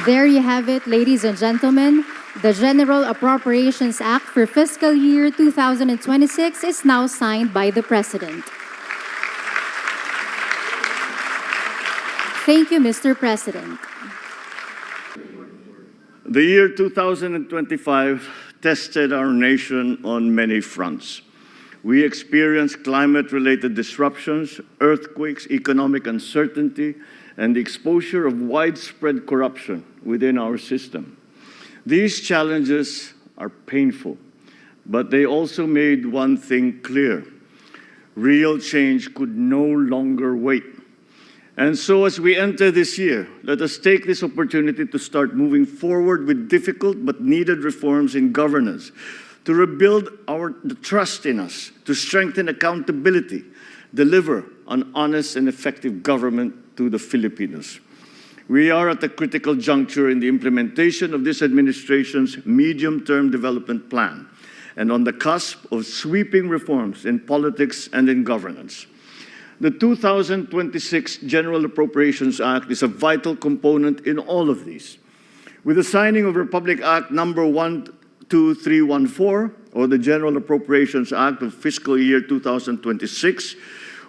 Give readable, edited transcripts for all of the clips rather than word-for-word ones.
There you have it, ladies and gentlemen. The General Appropriations Act for fiscal year 2026 is now signed by the President. Thank you, Mr. President. The year 2025 tested our nation on many fronts. We experienced climate-related disruptions, earthquakes, economic uncertainty, and the exposure of widespread corruption within our system. These challenges are painful, but they also made one thing clear: real change could no longer wait. And so as we enter this year, let us take this opportunity to start moving forward with difficult but needed reforms in governance, to rebuild the trust in us, to strengthen accountability, deliver an honest and effective government to the Filipinos. We are at a critical juncture in the implementation of this administration's medium-term development plan and on the cusp of sweeping reforms in politics and in governance. The 2026 General Appropriations Act is a vital component in all of these. With the signing of Republic Act number 12314, or the General Appropriations Act of fiscal year 2026,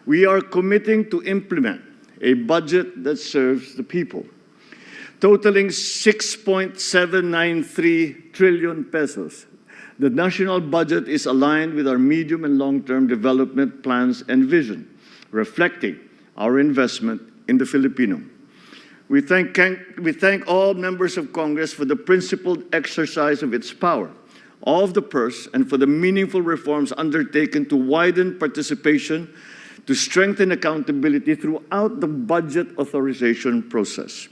we are committing to implement a budget that serves the people. Totaling 6.793 trillion pesos, the national budget is aligned with our medium and long-term development plans and vision, reflecting our investment in the Filipino. We thank all members of Congress for the principled exercise of its power, of the purse, and for the meaningful reforms undertaken to widen participation, to strengthen accountability throughout the budget authorization process.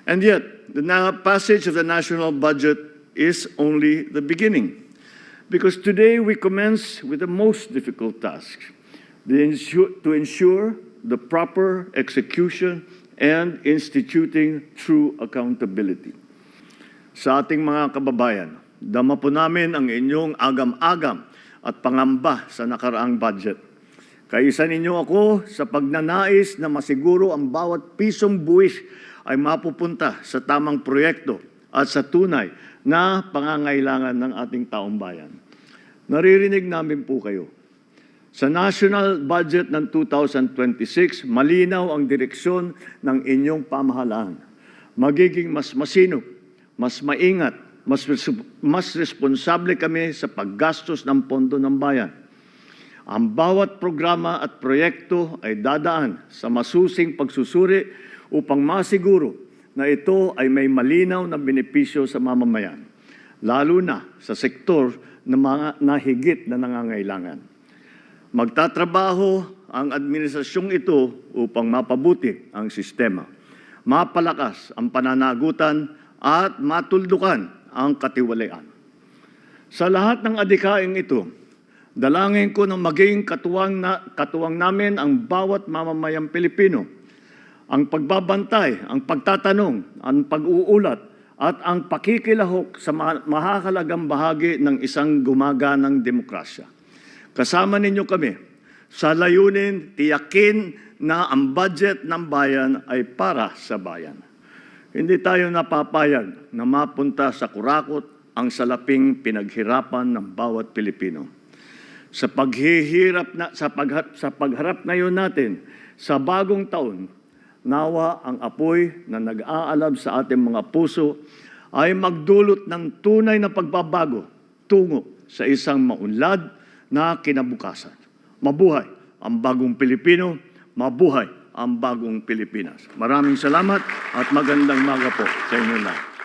And yet, the passage of the national budget is only the beginning, because today we commence with the most difficult task: to ensure the proper execution and instituting true accountability. Sa ating mga kababayan, dama po namin ang inyong agam-agam at pangamba sa nakaraang budget. Kaisa ninyo ako sa pagnanais na masiguro ang bawat pisong buwis ay mapupunta sa tamang proyekto at sa tunay na pangangailangan ng ating taong bayan. Naririnig namin po kayo. Sa national budget ng 2026, malinaw ang direksyon ng inyong pamahalaan. Magiging mas masinop, mas maingat, mas responsable kami sa paggastos ng pondo ng bayan. Ang bawat programa at proyekto ay dadaan sa masusing pagsusuri upang masiguro na ito ay may malinaw na benepisyo sa mamamayan, lalo na sa sektor na mga nahigit na nangangailangan. Magtatrabaho ang administrasyong ito upang mapabuti ang sistema, mapalakas ang pananagutan at matuldukan ang katiwalian. Sa lahat ng adhikaing ito, dalangin ko na maging katuwang namin ang bawat mamamayang Pilipino. Ang pagbabantay, ang pagtatanong, ang pag-uulat, at ang pakikilahok sa mahahalagang bahagi ng isang gumaganang demokrasya. Kasama ninyo kami sa layunin, tiyakin na ang budget ng bayan ay para sa bayan. Hindi tayo napapayag na mapunta sa kurakot ang salaping pinaghirapan ng bawat Pilipino. Sa pagharap ngayon natin sa bagong taon, nawa ang apoy na nag-aalab sa ating mga puso ay magdulot ng tunay na pagbabago tungo sa isang maunlad na kinabukasan. Mabuhay ang bagong Pilipino, mabuhay ang bagong Pilipinas. Maraming salamat at magandang umaga po sa inyo lahat.